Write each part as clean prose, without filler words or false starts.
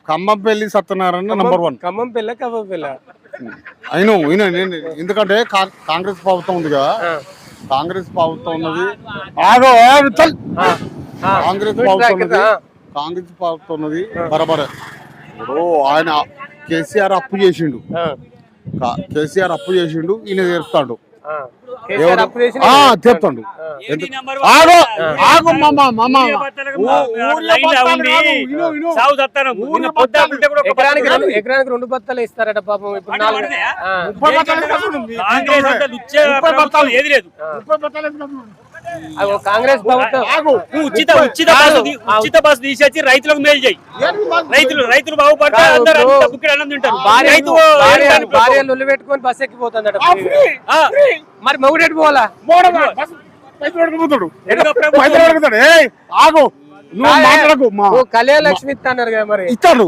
Khammampalli Satyanarayana number 1. Khammampalli అయినా ఎందుకంటే కాంగ్రెస్ ప్రభుత్వం ఉంది కదా, కాంగ్రెస్ ప్రభుత్వం ఉన్నది. కాంగ్రెస్ ప్రభుత్వం ఉన్నది బరాబరే. ఇప్పుడు ఆయన కేసీఆర్ అప్పు చేసిండు, ఈయన తీరుస్తాడు, చెప్తాడు. ఎకరానికి 2 బత్తాలు ఇస్తారట పాపం. ఇప్పుడు కాంగ్రెస్ ఉచిత బస్సు తీసేసి రైతులకు మేలు చేయి. రైతులు బాగుపడతారు, భార్యలు ఒళ్ళు పెట్టుకొని బస్ ఎక్కిపోతుందట. మరి మొగుడెట్టు పోవాలా? కళ్యాణ లక్ష్మి ఇస్తాన్నారు కదా, మరి ఇస్తాడు.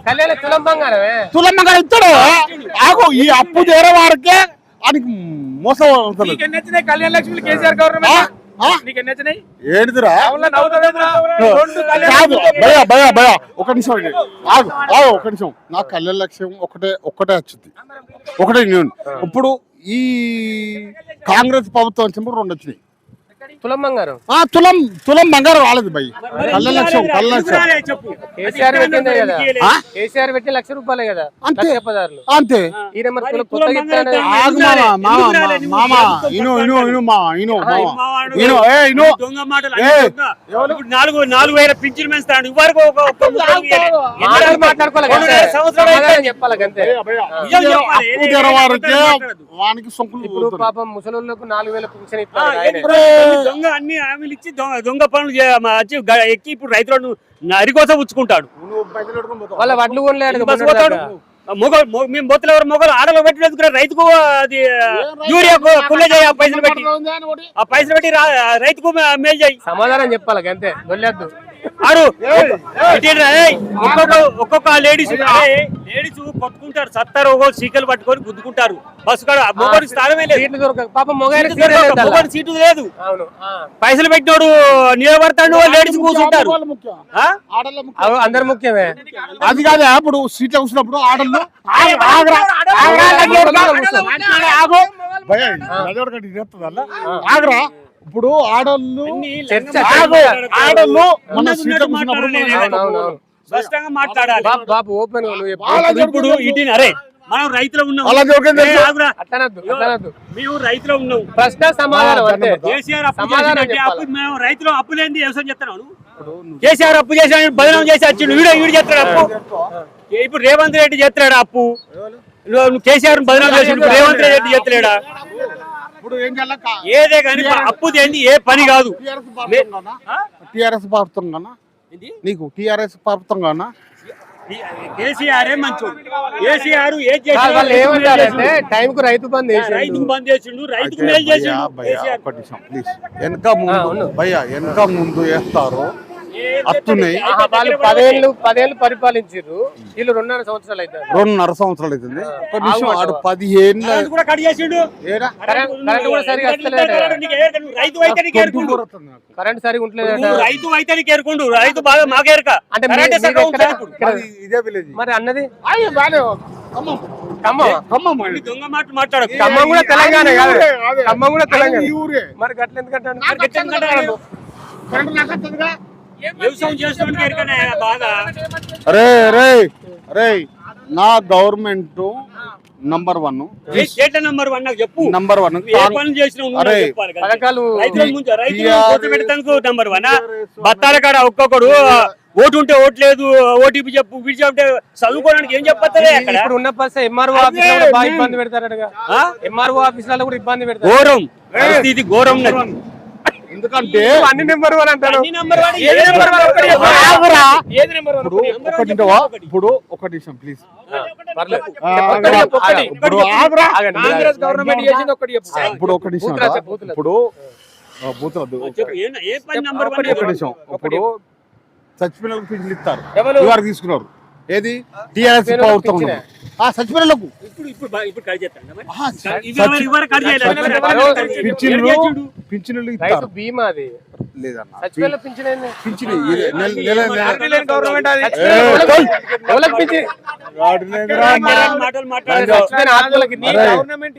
కళ్యాణ తులం బంగారమే ఇస్తాడు. ఆగు, ఈ అప్పు చేరే వారికే ఆయనకి మోసం. కళ్యాణ లక్ష్మి కేసీఆర్ గవర్నమెంట్ ఏంటిదిరా? ఒక నిమిషం ఒక నిమిషం. నాకు కళ్యాణ లక్ష్యం ఒకటే వచ్చింది, ఒకటే నేను. ఇప్పుడు ఈ కాంగ్రెస్ ప్రభుత్వం వచ్చినప్పుడు 2 వచ్చినాయి. తులం బంగారం తులం బంగారం రాలేదు భయ్. కళ్యాణ లక్ష్యం కేసీఆర్ పెట్టిందే కదా, కేసీఆర్ పెట్టి ₹1,00,000 కదా, అంతే. నాలుగు పింఛన్ పెంచుతాడు. ఇప్పుడు పాపం ముసలోళ్ళకు 4,000 పింఛన్ ఇస్తారు. దొంగ అన్ని హామీలు ఇచ్చి దొంగ పనులు ఎక్కి ఇప్పుడు రైతులను నరి కోసం ఉచ్చుకుంటాడు. వాళ్ళ వడ్లు కొనలేడు. మేము బొత్తులు ఎవరు మొగలు ఆడలో పెట్టి రైతుకు అది యూరియా కుళ్ళ చేయ పైసలు పెట్టి రైతుకు మేలు చేయి. సమాధానం చెప్పాలి అంతే, వదిలేద్దు. ఒక్కొక్క లేడీస్ కొట్టుకుంటారు, సత్తారు, సీకలు పట్టుకొని గుద్దుకుంటారు. బస్సు కాడ మొగడు స్థానమే లేదు, సీటు లేదు. పైసలు పెట్టినోడు నిలబడతాడు, లేడీస్ కూర్చుంటారు. అందరు ముఖ్యమే. అది కాదు, ఇప్పుడు సీట్లో కూర్చున్నప్పుడు ఆడళ్ళు ఆగరా. ఇప్పుడు ఆడళ్ళు మన సీట్లో కూర్చున్నప్పుడు స్పష్టంగా మాట్లాడాలి. బాబు ఓపెన్ ఇప్పుడు ఇటీని అరే మనం రైతులు ఉన్నాం, మేము రైతులు ఉన్నాం. ప్రశ్న సమాధానం. కేసీఆర్ అప్పు మేము రైతులు అప్పు లేని వ్యవసాయం చేస్తున్నాను. కేసీఆర్ అప్పు చేసాడు, బదనాం చేసి వచ్చిండు. వీడు చేస్తాడు అప్పు. ఇప్పుడు రేవంత్ రెడ్డి చేస్తున్నాడు అప్పు. కేసీఆర్ బదనాం చేసిండు, రేవంత్ రెడ్డి చేస్తలేడా? ఏదే కానీ అప్పు ఏంది, ఏ పని కాదు. టిఆర్ఎస్ ప్రభుత్వం కన్నా నీకు టిఆర్ఎస్ ప్రభుత్వం కన్నా కేసీఆర్ మంచోడు. కేసీఆర్ టైంకు రైతు బంద్ చేసిండు, రైతుకు మేలు చేసిండు. వెనక ముందు వేస్తారు. వాళ్ళు 10 ఏళ్ళు పరిపాలించారు, వీళ్ళు 2.5 సంవత్సరాలు అవుతుంది. 2.5 సంవత్సరాలు అవుతుంది. 15 కరెంట్ సరిగా ఉంటలేదు. రైతు అయితే కేరుకుండు, రైతు బాగా మాకేరక అంటే మరి అన్నది దొంగ మాట మాట్లాడు. ఖమ్మం కూడా తెలంగాణ కాదు, ఖమ్మం కూడా తెలంగాణ. మరి గట్ల ఎందుకంటే వ్యవసాయం చేస్తున్నా బాగా. నా గవర్నమెంట్ నంబర్ 1 చెప్పు. నంబర్ 1 నంబర్ 1 బత్తాల కాడ ఒక్కొక్కడు ఓటు ఉంటే ఓటు లేదు, ఓటీపీ చెప్పు, వీడి చెప్తే చదువుకోవడానికి ఏం చెప్పలేదు. ఇప్పుడు ఉన్న పరిస్థితి ఎంఆర్ఓ ఆఫీస్ లో బాగా ఇబ్బంది పెడతారట. ఎంఆర్ఓ ఆఫీసులలో కూడా ఇబ్బంది పెడతారు. ఘోరం పరిస్థితి, ఘోరం. ఎందుకంటే అన్ని నెంబర్ 1 అంటారు. ఇప్పుడు ఒక నిమిషం ప్లీజ్. ఇప్పుడు ఒక నిమిషం. ఇప్పుడు చచ్చిపోయిన పింఛన్లు ఇస్తారు, ఇవాళ తీసుకున్నారు. ఏది టిఆర్ఎస్ ప్రభుత్వం చచ్చిపోయినలకు పింఛన్లు ఇస్తారు. బీమా అది లేదన్న చచ్చిపోయిన పింఛన్ ఏంది? పింఛన్ ఇదే గవర్నమెంట్ అది ఎవరికి పింఛన్? మాటలు మాట్లాడాలి. చచ్చిపోయిన ఆత్మలకి నీ అరే. గవర్నమెంట్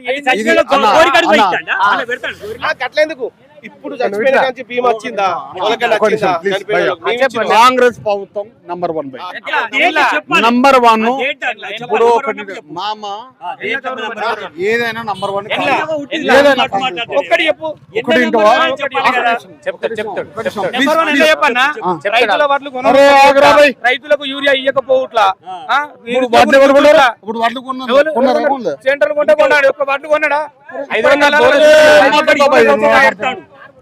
అట్లెందుకు ఇప్పుడు చచ్చిపోయిన కాంచి బీమా వచ్చిందా వాళ్ళకన్నా వచ్చిందా చనిపోయిన వాళ్ళకి? మేము ఇచ్చినాం. కాంగ్రెస్ ప్రభుత్వం నంబర్ 1 నంబర్ 1 ఇప్పుడు ఒకటి మామ ఏదైనా నంబర్ 1 ఏదైనా ఒక్కటి చెప్పు ఒకటి ఇంటవా? చెప్తాడు నెంబర్ వన్ ఎంత చెప్పన్నా? రైతుల వడ్లు అరే ఆగ్రా భయ్. రైతులకు యూరియా ఇయ్యకపోవట్లా ఇప్పుడు వడ్లు ఎవరు కొన్నారు? ఇప్పుడు వడ్లు కొన్నారా? కొనలే. సెంట్రల్ కొంటే కొన్నాడు ఒక్క వడ్లు కొన్నాడా 500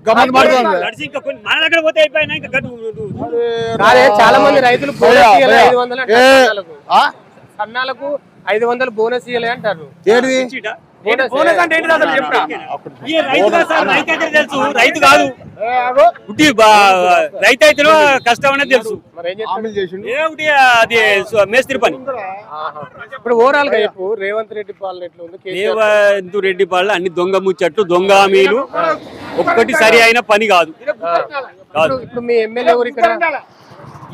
గమని మాట్లాడాలి. మన దగ్గర పోతే అయిపోయినా ఇంకా కాదే చాలా మంది రైతులు బోనస్ ఇయ్యలే 500 ఏ, అంటారు. ఆ? సన్నాలకు 500 బోనస్ ఇయ్యలే అంటారు. ఏడిది? బోనస్ అంటే ఏంటిది అసలు చెప్పరా? రైతు కాదు సార్, రైతు అయితే తెలుసు, రైతు కాదు ఉట్టి రైతు అయితే కష్టం అనేది తెలుసు. మరి ఏం చేస్తారు? హామీలు చేసిండు. ఏ ఒకటి అది మేస్త్రి పని. ఇప్పుడు ఓవరాల్ గా చెప్పు రేవంత్ రెడ్డి పాలన ఎట్లా ఉంది? కేసీఆర్ రేవంత్ రెడ్డి పాలన అన్ని దొంగ ముచ్చట్లు, దొంగ హామీలు, ఒక్కటి సరి అయిన పని కాదు. ఇప్పుడు మీ ఎమ్మెల్యే ఎవరు ఇక్కడ?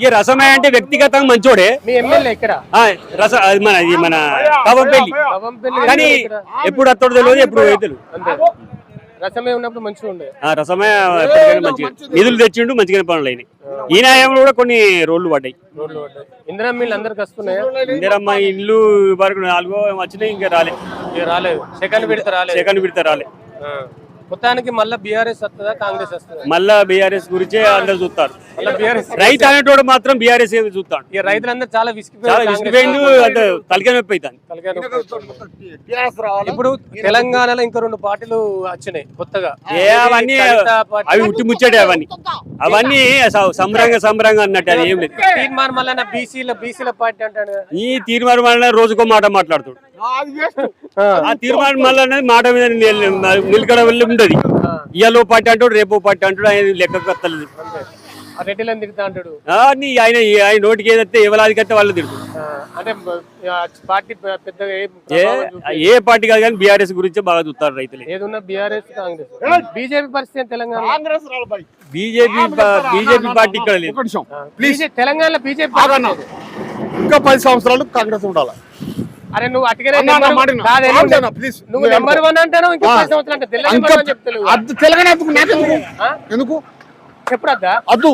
ఈ రసమయ్య అంటే వ్యక్తిగతంగా మంచోడే. మీ ఎమ్మెల్యే ఇక్కడ అది మన కవంపల్లి, కవంపల్లి కానీ ఇక్కడ. ఎప్పుడు అత్తడు తెలియదు, ఎప్పుడు తెలియదు. అంతే రసమే ఉన్నప్పుడు మంచిగా ఉండే. రసమయ్య ఎప్పటికైనా మంచిగా నిధులు తెచ్చిండు, మంచిగానే పనులు అయినాయి. ఈ న్యాయంలో కూడా కొన్ని రోడ్లు పడ్డాయి. రోడ్లు పడ్డాయి. ఇందిరా మిల్లు అందరికి వస్తున్నాయా? ఇందిరమ్మ ఇల్లు వరకు 4 వచ్చినాయి, ఇంకా రాలే. ఇక రాలేదు. సెకండ్ విడత రాలేదు. సెకండ్ విడత రాలే. మొత్తానికి మళ్ళీ బీఆర్ఎస్ వస్తుందా కాంగ్రెస్ వస్తుందా? మళ్ళా బీఆర్ఎస్ గురించే అందరు చూస్తారు. మళ్ళీ బీఆర్ఎస్ రైతు అనేటోడు మాత్రం బీఆర్ఎస్ చూస్తాడు. ఇక రైతులందరూ చాలా చాలా విసిగిపోయారు. విసిగిపోయింది, అంత తలకాయ నొప్పి అవుతుంది. ఇప్పుడు తెలంగాణలో ఇంకా 2 పార్టీలు వచ్చినాయి కొత్తగా. అవన్నీ కవిత పార్టీ. అవి ఉట్టి ముచ్చటే. అవన్నీ సంబరంగా అన్నట్టు, అది ఏం లేదు. తీర్మానం మళ్ళీ బీసీల పార్టీ అంటాడు కదా. ఈ తీర్మానం వల్ల రోజుకో మాట మాట్లాడుతాడు. ఆ తీర్మానం వల్ల మాట మీద నిలకడ వెళ్ళి ఉంటది. ఇయ్యాలో పార్టీ అంటాడు, రేపో పార్టీ అంటాడు, ఆయన లెక్క కత్తలేదు. ఆ రెడ్డిలను తిడతా అంటాడు. ఆయన నోటికి ఏదైతే ఎవలాదికైతే వాళ్ళు తిడుతుంది. అంటే పార్టీ పెద్దగా ఏ పార్టీ కాదు కానీ బీఆర్ఎస్ గురించే బాగా చూస్తారు రైతులు. ఏదున్నా బీఆర్ఎస్ కాంగ్రెస్. బీజేపీ పరిస్థితి తెలంగాణ. బీజేపీ పార్టీ ఇక్కడ లేదు. ఒక నిమిషం ప్లీజ్. తెలంగాణలో బీజేపీ ఇంకా 10 సంవత్సరాలు కాంగ్రెస్ ఉండాలి. అరే నువ్వు అటుకనే ప్లీజ్. నువ్వు నెంబర్ 1 అంటాను. ఇంకా 10 సంవత్సరాలు అంటే తెలంగాణ ఎందుకు చెప్పుడద్దా? అద్దు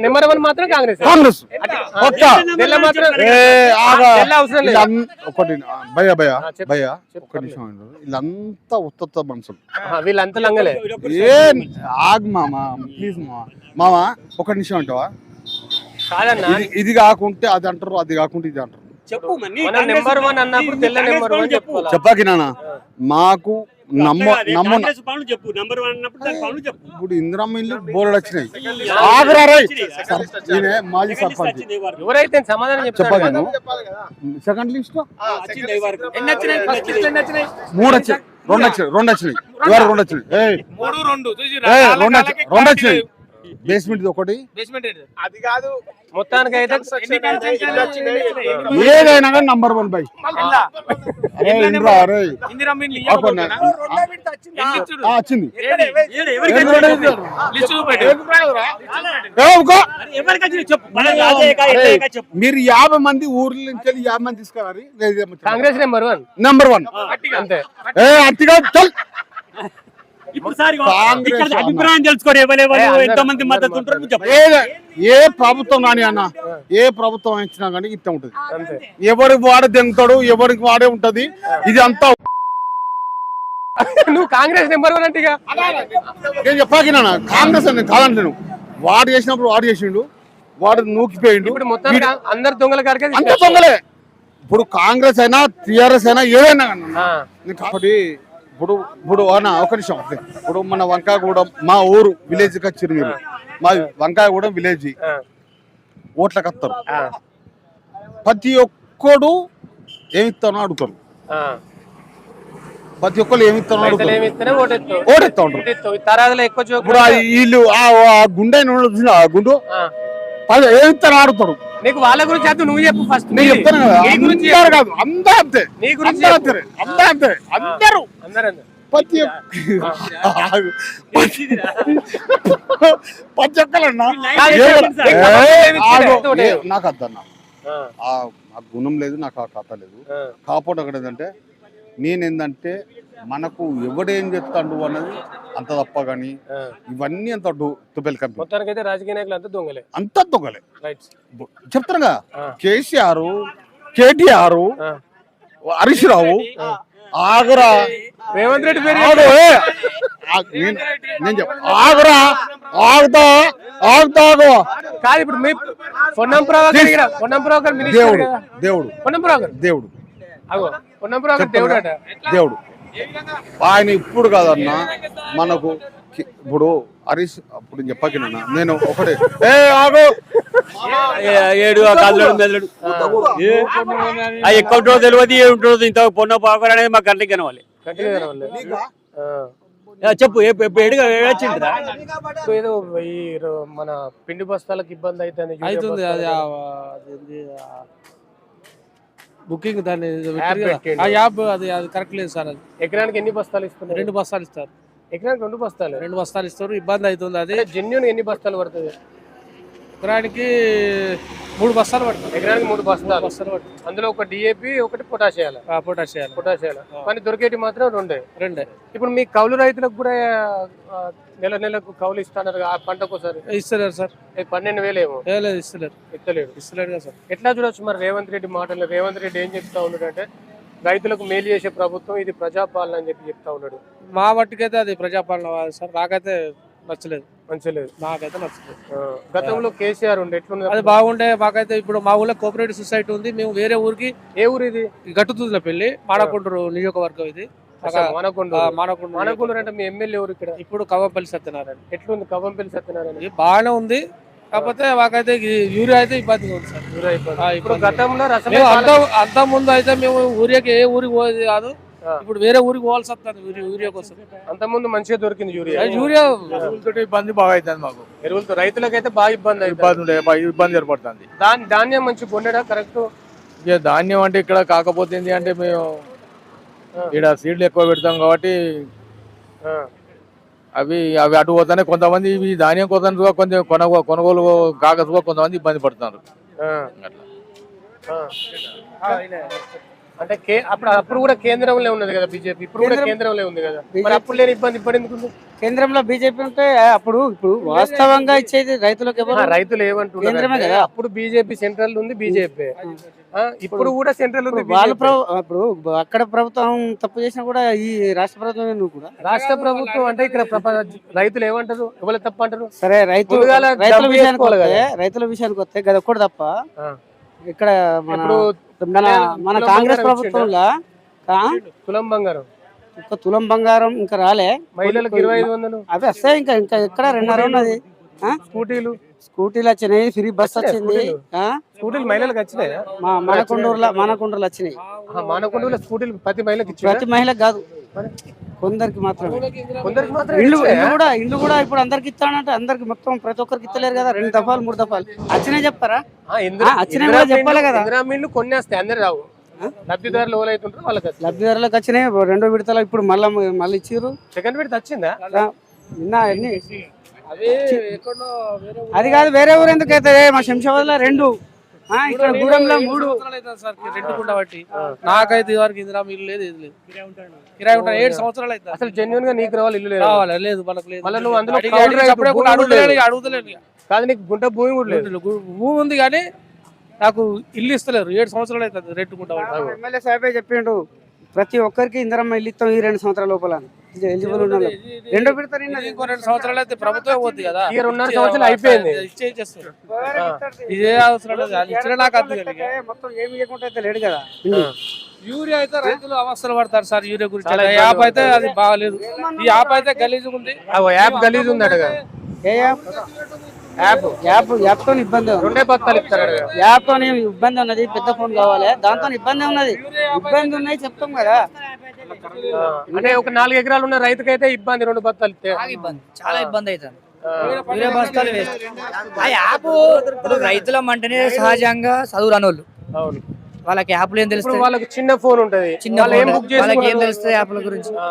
నెంబర్ 1 మాత్రం కాంగ్రెస్. కాంగ్రెస్ తెల్ల మాత్రం తెల్ల అవసరం లేదు. ఒకటి భయ ఒక్క నిమిషం. వీళ్ళంతా ఉత్త మనుషులు. వీళ్ళంతా లంగలే. ఏ ఆగ్ మామ ప్లీజ్ మామ ఒక నిమిషం అంటావా? కాదన్నా ఇది కాకుంటే అది అంటారు, అది కాకుంటే ఇది అంటారు. చెప్పు నెంబర్ 1 అన్నప్పుడు తెల్ల నెంబర్ 1 చెప్పాలి. చెప్పాకి నాన్న మాకు చెప్పు. నెంబర్ 1 అన్నప్పుడు దాని పనులు చెప్పు. ఇప్పుడు ఇందిరమ్మ ఇల్లు బోర్డు వచ్చినాయి. ఆగ్రారై మాజీ సర్పంచ్ ఎవరైతే సమాధానం చెప్పాను. చెప్తారు. సెకండ్ లిస్ట్ ఎన్ని వచ్చినాయి? 3 వచ్చాయి, 2 వచ్చినాయి, 2 వచ్చినాయి, ఇవాళ 2 వచ్చినాయి. 3 చూసి 2 వచ్చినాయి. బేస్మెంట్ ఒకటి. అది కాదు మొత్తానికి అయితే ఏదైనా కానీ నంబర్ 1 బై. అరే ఇంద్రా అరే వచ్చింది. మీరు 50 మంది ఊర్ల నుంచి 50 మంది తీసుకురారు. కాంగ్రెస్ నెంబర్ 1. నెంబర్ 1 అంతే. అట్టిగా చల్. ఇప్పుడు సార్ ఇక్కడ అభిప్రాయం తెలుసుకోరు. ఎంతో మంది మద్దతు ఉంటారు చెప్పు. ఏ ప్రభుత్వం కానీ అన్న, ఏ ప్రభుత్వం ఇచ్చినా కానీ ఇట్లా ఉంటది. ఎవరికి వాడే దెంగుతాడు, ఎవరికి వాడే ఉంటది. ఇది అంతా నువ్వు కాంగ్రెస్ నెంబర్ 1 అంటే నేను చెప్పాకి నాన్న. కాంగ్రెస్ అని కాదంటే నువ్వు వాడు చేసినప్పుడు వాడు చేసిండు, వాడు నూకిపోయిండు. ఇప్పుడు మొత్తం అందరు దొంగల కాడికి అంత దొంగలే. ఇప్పుడు కాంగ్రెస్ అయినా టిఆర్ఎస్ అయినా ఏదైనా కానీ కాబట్టి ఇప్పుడు అన్న ఒక నిమిషం. ఇప్పుడు మన వంకాయగూడెం మా ఊరు విలేజ్ కి వచ్చారు మీరు. మా వంకాయగూడెం విలేజ్ ఓట్లకు వస్తారు. ప్రతి ఒక్కడు ఏమిస్తానో అడుగుతారు. ప్రతి ఒక్కరు ఏమిస్తానో ఓటెత్తా ఉంటారు. ఇప్పుడు వీళ్ళు గుండె గుండు ఏమిస్తానో ఆడుతారు. నీకు వాళ్ళ గురించి అయితే నువ్వు చెప్పు ఫస్ట్. నేను చెప్తాను కదా, అందరూ కాదు, అందరూ అంతే. నీ గురించి అందరూ అంతే, అందరూ ప్రతి ప్రతి ఒక్కరన్నా నాకు అద్దన్నా ఆ గుణం లేదు, నాకు ఆ కథ లేదు. కాకపోతే అక్కడ ఏంటంటే నేనేందంటే మనకు ఎవడేం చెప్తాడు అన్నది అంత తప్ప గాని ఇవన్నీ అంత తుబెల్ కంపెనీ మొత్తానికైతే రాజకీయ నాయకులు అంతా దొంగలే. అంత దొంగలే రైట్. చెప్తారుగా. కేసీఆర్, కేటీఆర్, హరీష్ రావు, ఆగరా రేవంత్ రెడ్డి పేరు నేను ఆగరా ఆగుతా ఆగుతాగు కాదు. ఇప్పుడు మీ పొన్నం ప్రభాకర్ దేవుడు దేవుడు పొన్నం ప్రభాకర్ దేవుడు అగో పొన్నం ప్రభాకర్ దేవుడు అట. దేవుడు ఆయన ఇప్పుడు కాదన్నా మనకు ఇప్పుడు హరీష్ అప్పుడు చెప్పకినా నేను ఒకటే ఆగు ఏడు కాదుడు మెదడు ఎక్కువ ఉంటుందో తెలియదు, ఏముంటుందో ఇంత పొన్న పాకర్ అనేది మాకు కంటికి కనవాలి. చెప్పు ఏడ్చిండ్రా? ఏదో ఈ మన పిండి బస్తాలకు ఇబ్బంది అవుతుంది. అది బుకింగ్ దాన్ని ఆ యాప్ అది కరెక్ట్ లేదు సార్. అది ఎకరానికి ఎన్ని బస్తాలు ఇస్తున్నారు? 2 బస్తాలు ఇస్తారు. ఎకరానికి 2 బస్తాలు? 2 బస్తాలు ఇస్తారు. ఇబ్బంది అవుతుంది. అది జెన్యున్ ఎన్ని బస్తాలు పడుతుంది? ఎకరానికి 3 బస్తాలు పడుతుంది. ఎకరానికి 3 బస్తాలు పడుతుంది. అందులో ఒక డిఏపి, ఒకటి పొటాష్ వేయాలి. పొటాష్ కానీ దొరికేటి మాత్రం రెండే. ఇప్పుడు మీ కౌలు రైతులకు కూడా నెలకు కౌలు ఇస్తున్నారు ఆ పంటకోసారి? ఇస్తలేరు సార్. 12,000 ఏమో ఇస్తలేడు కదా సార్. ఎట్లా చూడొచ్చు మరి రేవంత్ రెడ్డి మాటలు? రేవంత్ రెడ్డి ఏం చెప్తా ఉన్నాడు అంటే రైతులకు మేలు చేసే ప్రభుత్వం ఇది, ప్రజాపాలన అని చెప్తా ఉన్నాడు. మా మట్టుకైతే అది ప్రజాపాలన సార్. నాకైతే నచ్చలేదు. నాకైతే నచ్చలేదు. గతంలో కేసీఆర్ ఉండే ఎట్లుంది? అది బాగుండే. మాకైతే ఇప్పుడు మా ఊళ్ళో కోఆపరేటివ్ సొసైటీ ఉంది. మేము వేరే ఊరికి. ఏ ఊరు ఇది? గట్టుతుల పెళ్లి, మానకొండూరు నియోజకవర్గం ఇది. మానకొండూరు అంటే మీ ఎమ్మెల్యే ఎవరు ఇక్కడ? ఇప్పుడు కవ్వంపల్లి సత్యనారాయణ. ఎట్లుంది కవ్వంపల్లి సత్యనారాయణ? బాగానే ఉంది. కాకపోతే మాకైతే యూరియా అయితే ఇబ్బందిగా ఉంది సార్. ఇప్పుడు గతంలో అంత ముందు అయితే మేము ఊరియాకి ఏ ఊరికి పోయేది కాదు. ఇప్పుడు వేరే ఊరికి పోవాల్సి వస్తుంది యూరియా కోసం. అంత ముందు మంచిగా దొరికింది యూరియా. ఇబ్బంది బాగా అవుతుంది మాకు. ఎరువులతో రైతులకైతే బాగా ఇబ్బంది ఏర్పడుతుంది. ధాన్యం మంచి కొనేడా? కరెక్ట్. ఇక ధాన్యం అంటే ఇక్కడ కాకపోతే ఏంటి అంటే మేము ఇక్కడ సీడ్లు ఎక్కువ పెడతాం కాబట్టి అవి అటు పోతానే. కొంతమంది ఇవి ధాన్యం కోసం కొంచెం కొనుగోలు కాకసుగా కొంతమంది ఇబ్బంది పడుతున్నారు. అంటే అప్పుడు కూడా కేంద్రంలో ఉన్నది కదా బీజేపీ, ఇప్పుడు కూడా కేంద్రంలో ఉంది కదా. మరి అప్పుడు లేని ఇబ్బంది ఇప్పుడు ఎందుకు? కేంద్రంలో బీజేపీ ఉంటే అప్పుడు ఇప్పుడు వాస్తవంగా ఇచ్చేది రైతులకు. రైతులు ఏమంటున్నారు? అప్పుడు బీజేపీ సెంట్రల్ ఉంది, బీజేపీ ఇప్పుడు కూడా సెంట్రల్ ఉంది. ఇప్పుడు అక్కడ ప్రభుత్వం తప్పు చేసినా కూడా ఈ రాష్ట్ర ప్రభుత్వం కూడా. రాష్ట్ర ప్రభుత్వం అంటే ఇక్కడ రైతులు ఏమంటారు? ఎవరు తప్పు అంటారు? సరే రైతుల విషయానికి వస్తే గది ఒక్కటి తప్ప. ఇక్కడ మన కాంగ్రెస్ ప్రభుత్వంలో తులం బంగారం, ఇంకా తులం బంగారం ఇంకా రాలే. మహిళలకు 2500 అవి వస్తాయి. ఇంకా ఎక్కడ 2.5 ఉన్నది. స్కూటీలు వచ్చినాయి, ఫ్రీ బస్ వచ్చింది. స్కూటీలు మహిళలకు వచ్చినాయి. మానకొండూరులో వచ్చినాయి. మానకొండూరులో స్కూటీలు ప్రతి మహిళకు కాదు, కొందరికి మాత్రమే. ఇల్లు కూడా ఇప్పుడు అందరికి ఇస్తానంటే అందరికి మొత్తం ప్రతి ఒక్కరికి ఇస్తలేరు కదా. 2 దఫాలు 3 దఫాలు వచ్చినాయి చెప్తారా? చెప్పాలి కదా. కొన్ని వస్తాయి, అందరు రావు. లబ్ధిదారులు ఎవరైతుంటారో వాళ్ళకి. లబ్ధిదారులకు వచ్చినాయి 2వ విడతలో. ఇప్పుడు మళ్ళీ ఇచ్చిర్రు. సెకండ్ విడత వచ్చిందా? అది కాదు, వేరే ఊరు ఎందుకు అయితే? మా శంషాబాద్ లో 2, ఇక్కడ గూడెంలో 3 బట్టి. నాకైతే ఇదివరకు ఇందిరా ఇల్లు లేదు, ఏది లేదు. కిరాయి ఉంటాను 7 సంవత్సరాలు అయితే. అసలు జెన్యున్ గా నీకు రావాలి ఇల్లు లేదు మనకు లేదు. మళ్ళీ నువ్వు అందులో అడుగుతలేను కాదు, నీకు గుంట భూమి కూడా లేదు. భూమి ఉంది కానీ నాకు ఇల్లు ఇస్తలేరు. 7 సంవత్సరాలు అవుతుంది రెంట్కుంటా. ఎమ్మెల్యే సాహెబే చెప్పిండు ప్రతి ఒక్కరికి ఇందిరమ్మ ఇల్లు ఇస్తాం ఈ 2 సంవత్సరాల లోపల. ఎలిజిబుల్ ఉన్న 2వ విడత 2 సంవత్సరాలు అయితే ప్రభుత్వం పోద్ది కదా. 2.5 సంవత్సరాలు అయిపోయింది. ఇదే అవసరం లేదు. ఇచ్చిన నాకు అర్థం మొత్తం ఏమి ఇవ్వకుండా అయితే లేడు కదా. యూరియా అయితే రైతులు అవస్థలు పడతారు సార్. యూరియా గురించి యాప్ అయితే అది బాగాలేదు. ఈ యాప్ అయితే గలీజ్ ఉంది. యాప్ గలీజ్ ఉంది అడగా. ఏ యాప్ తో ఇబ్బంది ఉంది. 2 బత్తాలు ఇస్తారు. యాప్ తో ఇబ్బంది ఉన్నది. పెద్ద ఫోన్ కావాలి, దాంతో ఇబ్బంది ఉన్నది. ఇబ్బంది ఉన్నాయి చెప్తాం కదా. అంటే ఒక 4 ఎకరాలు ఉన్న రైతుకైతే ఇబ్బంది. 2 బత్తాలు ఇస్తే చాలా ఇబ్బంది అవుతుంది. ఆ యాప్ రైతులం అంటేనే సహజంగా చదువు రానోళ్ళు. అవును. వాళ్ళకి యాప్లు ఏం ఇప్పుడు తెలుస్తుంది? వాళ్ళకి చిన్న ఫోన్ ఉంటది, చిన్న వాళ్ళు ఏం phone. బుక్ వాళ్ళకి ఏం చేసుకుంటారు? తెలుస్తుంది యాప్ల గురించి? ఆ,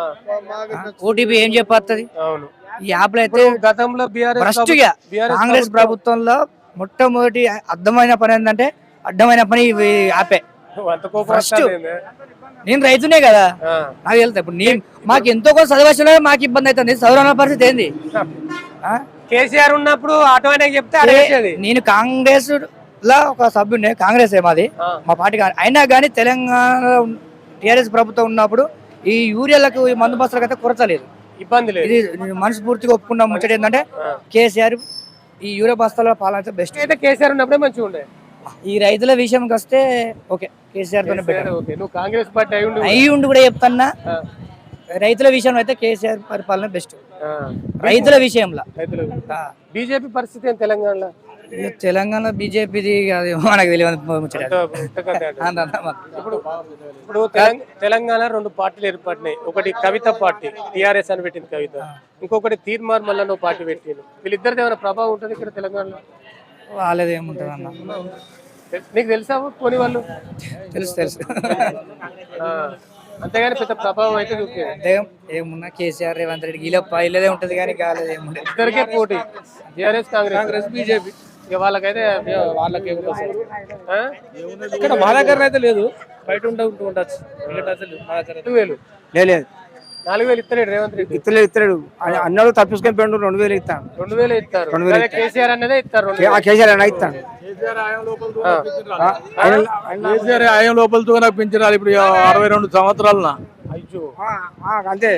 ఓటీపీ ఏం చెప్పొస్తుంది? అవును. ఈ యాప్లు అయితే ఇప్పుడు గతంలో భ్రష్టుగా కాంగ్రెస్ ప్రభుత్వంలో మొట్టమొదటి అర్థమైన పని ఏంటంటే అడ్డమైన పని ఇవి ఆపే. అంత కోపం ఫస్ట్ వస్తాదేంది? నేను రైతునే కదా, ఆ. నాకు వెళ్తా. ఇప్పుడు నేను మాకు ఎంతో కొంత చదివేసలే మాకు ఇబ్బంది అవుతుంది. చదువుల పరిస్థితి ఏంది? ఆ? కేసీఆర్ ఉన్నప్పుడు ఆటోమేటిక్ చెప్తే అడిగేసేది. నేను కాంగ్రెస్ లో ఒక సభ్యుడిని, కాంగ్రెస్ మాది, ఆ. మా పార్టీ అయినా కానీ తెలంగాణ టీఆర్ఎస్ ప్రభుత్వం ఉన్నప్పుడు ఈ యూరియాలకు ఈ మందు బస్తాలకు అయితే కొరత లేదు. ఇబ్బంది లేదు. ఇది మనస్ఫూర్తిగా ఒప్పుకున్న ముచ్చట ఏంటంటే కేసీఆర్ ఈ యూరియా బస్తాల పాలన అయితే బెస్ట్. అయితే కేసీఆర్ ఉన్నప్పుడే మంచిగా ఉండే. ఈ రైతుల విషయంకి వస్తే ఓకే, కేసీఆర్ తోనే బెటర్. ఓకే, నువ్వు కాంగ్రెస్ పార్టీ అయి ఉండి అయి ఉండి కూడా చెప్తున్నా, ఆ. రైతుల విషయంలో అయితే కేసీఆర్ పరిపాలన బెస్ట్. ఆ. రైతుల విషయంలో రైతులు. బీజేపీ పరిస్థితి ఏం తెలంగాణలో? ఇక తెలంగాణ బీజేపీది అది మనకు తెలియదు ముచ్చట. ఇంతకంటే అంటే. అంత అంత మాకు. ఇప్పుడు తెలంగాణ 2 పార్టీలు ఏర్పడినాయి. ఒకటి కవిత పార్టీ, టిఆర్ఎస్ అని పెట్టింది కవిత, ఇంకొకటి తీర్మార్ మల్లన్న నువ్వు పార్టీ పెట్టిండు. వీళ్ళిద్దరిది ఏమైనా ప్రభావం ఉంటుంది ఇక్కడ తెలంగాణలో? వాళ్ళది ఏముంటుంది అన్న, నీకు తెలుసా పోనీ వాళ్ళు? తెలుసు తెలుసు. ఆ. అంతేగాని పెద్ద ప్రభావం అయితే చూపేది. అదేం ఏమున్నా కేసీఆర్ రేవంత్ రెడ్డి ఇల్లదే ఉంటది కానీ కాలేదు ఏముండదు. ఇద్దరికే పోటీ, టిఆర్ఎస్ కాంగ్రెస్ బీజేపీ. ఇక వాళ్ళకైతే వాళ్ళకి ఆ? ఇక్కడ మా దగ్గర అయితే లేదు, బయట ఉండొచ్చు. ఇక్కడ అసలు మా దగ్గర 2,000 లేదు 4,000 ఇస్తలేడు రేవంత్ రెడ్డి. ఇస్తలేడు అన్నాడు, తప్పించుకొని పోయిండు. 2,000 ఇస్తాను. 2,000 ఇస్తారు. 2,000 అదే కేసీఆర్ అనేది ఇస్తారు 2,000. కేసీఆర్ అన్న ఇస్తాను. కేసీఆర్ ఆయం లోపలతో నాకు పెంచినారు ఇప్పుడు 62 సంవత్సరాలన. అయ్యో, అంతే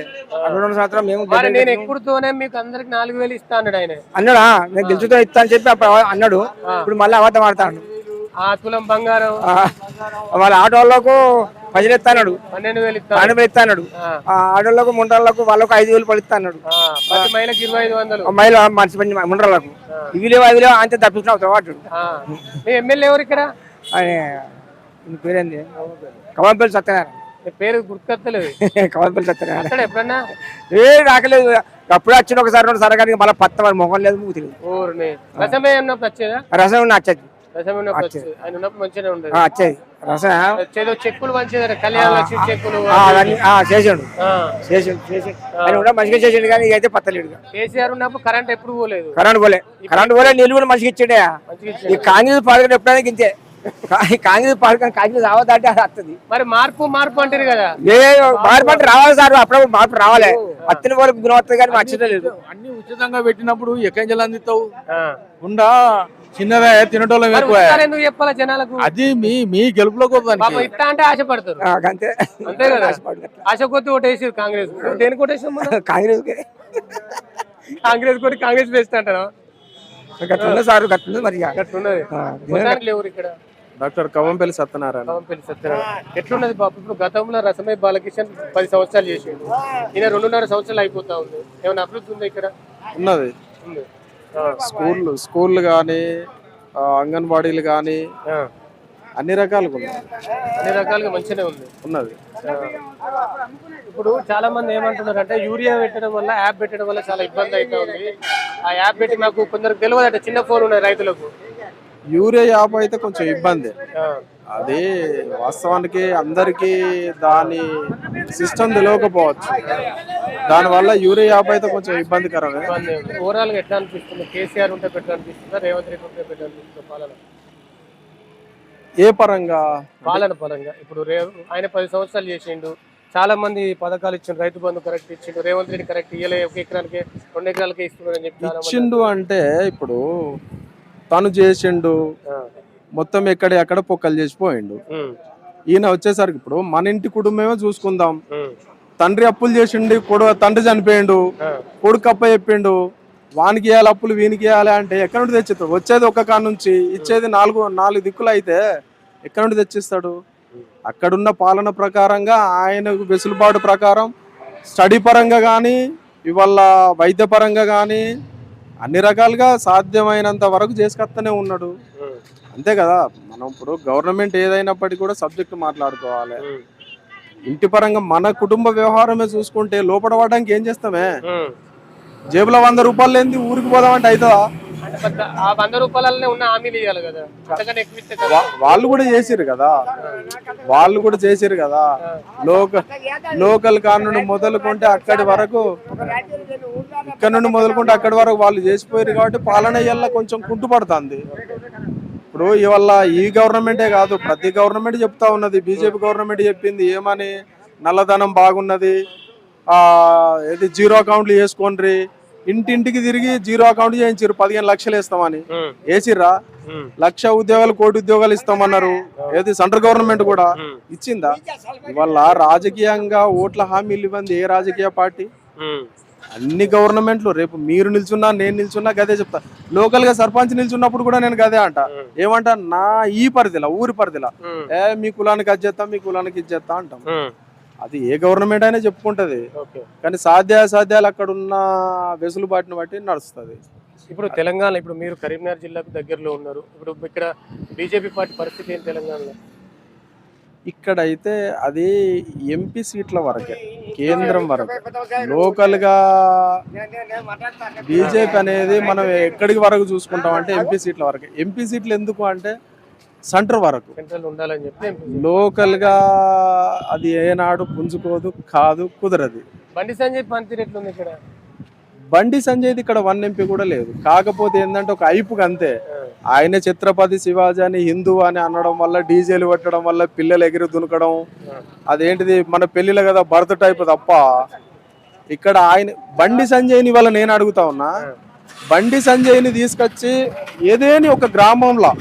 2 సంవత్సరాలు మేము మరి నేను ఎప్పుడుతోనే మీకు అందరికి 4,000 ఇస్తా అన్నాడు ఆయన. అన్నాడా, నేను గెలుచుతో ఇస్తా అని చెప్పి అన్నాడు. ఇప్పుడు మళ్ళీ అబద్ధం ఆడతాడు. ఆ తులం బంగారం వాళ్ళ ఆటోళ్ళకు 10 ఇస్తాడు, 12,000 ఇస్తారు. 12 ఇస్తాడు. ఆటోళ్ళకు ముండ్రాళ్ళకు వాళ్ళకు 5,000 పడి ఇస్తాడు. ప్రతి మహిళకి 2,500. మహిళ మనిషి పని ముండ్రాళ్ళకు ఇవి లేవు అవి లేవు అంతే తప్పించుకున్నావు వాడు. మీ ఎమ్మెల్యే ఎవరు ఇక్కడ? ఆయన పేరేంది, కమల్పల్లి సత్యనారాయణ. నీ పేరు గుర్తుకొత్తలేదు. కమల్పల్లి సత్యనారాయణ అక్కడ ఎప్పుడన్నా రాకలేదు. అప్పుడు వచ్చిన ఒకసారి 2 సార్లు కానీ మళ్ళీ పత్త మొహం లేదు, మూతి లేదు. ఊరిని రసమే ఉన్నప్పుడు వచ్చేదా? రసం వచ్చేది, రసమే ఉన్నప్పుడు వచ్చేది. ఆయన ఉన్నప్పుడు మంచిగానే ఉండేది. వచ్చేది రసం వచ్చేదో చెక్కులు మంచిది, కళ్యాణ లక్ష్మి చెక్కులు అవన్నీ చేసాడు ఆయన కూడా మంచిగా చేసాడు. కానీ ఇక అయితే పత్తలేడు. కేసీఆర్ ఉన్నప్పుడు కరెంట్ ఎప్పుడు పోలేదు. కరెంట్ పోలే నీళ్ళు కూడా మంచిగా ఇచ్చాడే. ఈ కాంగ్రెస్ పార్టీ ఎప్పుడైనా ఇంతే. కాంగ్రెస్ పార్టీ కాంగ్రెస్ రావద్దంటే అది వస్తుంది. మరి మార్పు అంటారు కదా, ఏ మార్పు అంటే రావాలి సార్, అప్పుడప్పుడు మార్పు రావాలి. అత్తిన వరకు గుణవత్త కానీ మర్చిలేదు. అన్ని ఉచితంగా పెట్టినప్పుడు ఎక్కడి అందిస్తావు? ఉండా చిన్నదే తినటోళ్ళం ఎక్కువ. ఎందుకు చెప్పాలా జనాలకు? అది మీ గెలుపులో పాపం ఇస్తా అంటే ఆశపడతారు. అంతే అంతే కదా, ఆశ కొద్ది ఓటేసి కాంగ్రెస్. దేనికి ఓటేసాం? కాంగ్రెస్ కాంగ్రెస్ కొట్టి కాంగ్రెస్ వేస్తా అంటారా? సార్ గట్ల మరి మొత్తానికి లేవు ఇక్కడ. డాక్టర్ కవంపల్లి సత్యనారాయణ. కవంపల్లి సత్యనారాయణ ఎట్లున్నది బాబు? ఇప్పుడు గతంలో రసమే బాలకిషన్ 10 సంవత్సరాలు చేసిండు, ఈయన 2.5 సంవత్సరాలు అయిపోతా ఉంది. ఏమైనా అభివృద్ధి ఉందా ఇక్కడ? ఉన్నది. స్కూళ్ళు కానీ అంగన్వాడీలు కానీ అన్ని రకాలుగా ఉన్నాయి. అన్ని రకాలుగా మంచిగానే ఉన్నది. ఇప్పుడు చాలా మంది ఏమంటున్నారు అంటే యూరియా పెట్టడం వల్ల, యాప్ పెట్టడం వల్ల చాలా ఇబ్బంది అవుతా ఉంది. ఆ యాప్ పెట్టి మాకు కొందరికి తెలియదు అంటే చిన్న ఫోన్ ఉన్నాయి రైతులకు. యూరియా యాప్ అయితే కొంచెం ఇబ్బంది. అది వాస్తవానికి అందరికీ దాని సిస్టమ్ తెలియకపోవచ్చు. దానివల్ల యూరియా యాప్ అయితే కొంచెం ఇబ్బందికరమే. ఓవరాల్ గా ఎట్లా అనిపిస్తుంది? కేసీఆర్ ఉంటే పెట్టాలనిపిస్తుందా, రేవంత్ రెడ్డి ఉంటే పెట్టాలనిపిస్తుందా? పాలన ఏ పరంగా? పాలన పరంగా. ఇప్పుడు ఆయన 10 సంవత్సరాలు చేసిండు, చాలా మంది పథకాలు ఇచ్చిండు, రైతు బంధు కరెక్ట్ ఇచ్చిండు. రేవంత్ రెడ్డి కరెక్ట్ ఇయ్యలే, 1 ఎకరానికి 2 ఎకరాలకే ఇస్తున్నాడు అని చెప్పి ఇచ్చిండు. అంటే ఇప్పుడు తను చేసిండు, మొత్తం ఎక్కడ పొక్కలు చేసిపోయిండు. ఈయన వచ్చేసరికి ఇప్పుడు మన ఇంటి కుటుంబమే చూసుకుందాం. తండ్రి అప్పులు చేసిండు, తండ్రి చనిపోయిండు, కొడుకు అప్ప చెప్పిండు, వానికి వేయాలి అప్పులు వీనికి వేయాలి అంటే ఎక్కడ నుండి తెచ్చిస్తాడు? వచ్చేది ఒక కాడ నుంచి, ఇచ్చేది 4 దిక్కులు అయితే ఎక్కడ నుండి తెచ్చిస్తాడు? అక్కడున్న పాలన ప్రకారంగా ఆయనకు వెసులుబాటు ప్రకారం స్టడీ పరంగా కానీ, ఇవాళ వైద్య పరంగా కానీ అన్ని రకాలుగా సాధ్యమైనంత వరకు చేసుకొస్తూనే ఉన్నాడు. అంతే కదా. మనం ఇప్పుడు గవర్నమెంట్ ఏదైనప్పటికీ కూడా సబ్జెక్ట్ మాట్లాడుకోవాలి. ఇంటి పరంగా మన కుటుంబ వ్యవహారమే చూసుకుంటే లోపల పడడానికి ఏం చేస్తామే? జేబులో 100 రూపాయలు లేని ఊరికి పోదామంటే అవుతుందా? ఆ 100 రూపాయలనే ఉన్న హామీలు ఇవ్వాలి కదా, అంతకన్నా ఎక్కువ ఇస్తే కదా. వాళ్ళు కూడా చేసిరు కదా, వాళ్ళు కూడా చేసిరు కదా. లోకల్ కానుండి మొదలుకుంటే అక్కడి వరకు, ఇక్కడ నుండి మొదలుకుంటే అక్కడి వరకు వాళ్ళు చేసిపోయారు కాబట్టి పాలన ఇయ్యాల కొంచెం కుంటుపడుతుంది. ఇప్పుడు ఇవాళ ఈ గవర్నమెంటే కాదు, ప్రతి గవర్నమెంట్ చెప్తా ఉన్నది. బీజేపీ గవర్నమెంట్ చెప్పింది ఏమని, నల్లధనం బాగున్నది, ఏది జీరో అకౌంట్లు వేసుకోండి, ఇంటింటికి తిరిగి జీరో అకౌంట్ చేయించారు, 15 లక్షలు ఇస్తామని వేసిర్రా. 1,00,000 ఉద్యోగాలు, 1 కోటి ఉద్యోగాలు ఇస్తామన్నారు. ఏది సెంట్రల్ గవర్నమెంట్ కూడా ఇచ్చిందా? ఇవాళ రాజకీయంగా ఓట్ల హామీలు ఇవ్వండి ఏ రాజకీయ పార్టీ? అన్ని గవర్నమెంట్లు. రేపు మీరు నిల్చున్నా, నేను నిల్చున్నా గదే చెప్తా. లోకల్ గా సర్పంచ్ నిల్చున్నప్పుడు కూడా నేను గదే అంట. ఏమంటా, నా ఈ పరిధిలో, ఊరి పరిధిలో మీ కులానికి అది చేస్తాం, మీ కులానికి ఇది చేస్తా అంటాం. అది ఏ గవర్నమెంట్ అయినా చెప్పుకుంటది. కానీ సాధ్యాలు అక్కడ ఉన్న వెసులుబాటుని బట్టి నడుస్తుంది. ఇప్పుడు తెలంగాణ, ఇప్పుడు మీరు కరీంనగర్ జిల్లాకు దగ్గరలో ఉన్నారు, ఇప్పుడు ఇక్కడ బీజేపీ పార్టీ పరిస్థితి ఏంటి తెలంగాణలో? ఇక్కడైతే అది ఎంపీ సీట్ల వరకే, కేంద్రం వరకు. లోకల్ గా బీజేపీ అనేది మనం ఎక్కడికి వరకు చూసుకుంటాం అంటే ఎంపీ సీట్ల వరకే. ఎంపీ సీట్లు ఎందుకు అంటే సెంటర్ వరకు, ఉండాలని చెప్పి. లోకల్ గా అది ఏనాడు పుంజుకోదు, కాదు, కుదరదు. బండి సంజయ్ పనితీరు ఎట్లుంది ఇక్కడ? బండి సంజయ్ది ఇక్కడ 1 ఎంపీ కూడా లేదు. కాకపోతే ఏంటంటే ఒక ఐపుకి అంతే. ఆయన ఛత్రపతి శివాజీ అని హిందూ అని అనడం వల్ల, డీజేలు పెట్టడం వల్ల పిల్లలు ఎగిరి దునకడం, అదేంటిది మన పెళ్లిలో కదా బర్త్ టైప్ తప్ప. ఇక్కడ ఆయన బండి సంజయ్ని వల్ల నేను అడుగుతా ఉన్నా, బండి సంజయ్ని తీసుకొచ్చి ఏదేని ఒక గ్రామంలో,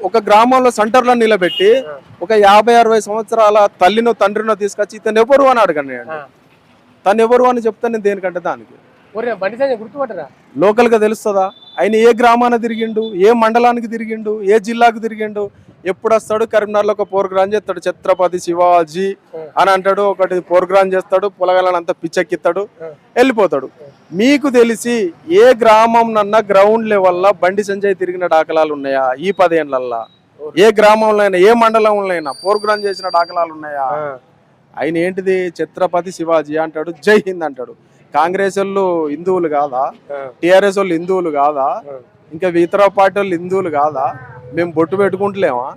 ఒక గ్రామంలో సెంటర్లో నిలబెట్టి ఒక 50-60 సంవత్సరాల తల్లినో తండ్రినో తీసుకొచ్చి ఇతను ఎవరు అని అడగండి. తను ఎవరు అని చెప్తే నేను దేనికంటే దానికి. బండి సంజయ్ గుర్తుపట్టరా? లోకల్ గా తెలుస్తుందా? ఆయన ఏ గ్రామాన తిరిగిండు, ఏ మండలానికి తిరిగిండు, ఏ జిల్లాకు తిరిగిండు, ఎప్పుడు వస్తాడు? కరీంనగర్లో ఒక ప్రోగ్రామ్ చేస్తాడు, ఛత్రపతి శివాజీ అని అంటాడు, ఒకటి ప్రోగ్రామ్ చేస్తాడు, పొలగాలంతా పిచ్చెక్కిస్తాడు, వెళ్ళిపోతాడు. మీకు తెలిసి ఏ గ్రామం నన్నా గ్రౌండ్ లెవెల్లో బండి సంజయ్ తిరిగిన దాఖలాలు ఉన్నాయా ఈ 10 ఏళ్లల్లా? ఏ గ్రామంలో అయినా, ఏ మండలంలో అయినా ప్రోగ్రామ్ చేసిన దాఖలాలు ఉన్నాయా? ఆయన ఏంటిది, ఛత్రపతి శివాజీ అంటాడు, జై హింద్ అంటాడు. కాంగ్రెస్ వాళ్ళు హిందువులు కాదా? టిఆర్ఎస్ వాళ్ళు హిందువులు కాదా? ఇంకా ఇతర పార్టీ వాళ్ళు హిందువులు కాదా? మేము బొట్టు పెట్టుకుంటలేమా?